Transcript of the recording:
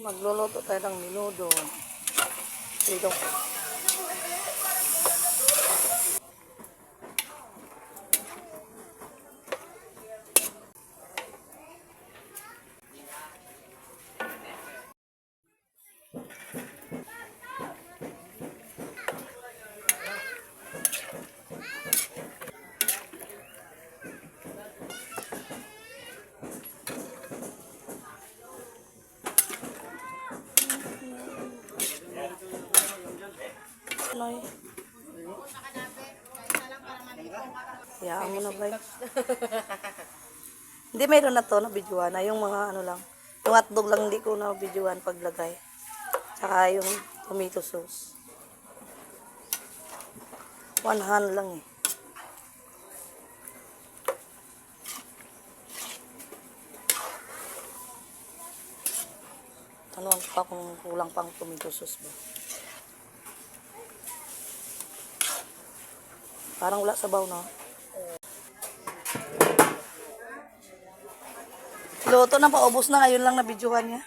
Magluluto tayo ng menudo. Dito. Noy. Hayaan mo na ba? Hindi, mayroon na to na videoan na yung mga ano lang. Yung hotdog lang hindi ko na videoan paglagay. Tsaka yung tomato sauce. 1 hand lang eh. Ano ang pa kung kulang pang tomato sauce ba? Parang wala sabaw, no? Luto na, paubos na. Ngayon lang na videohan niya.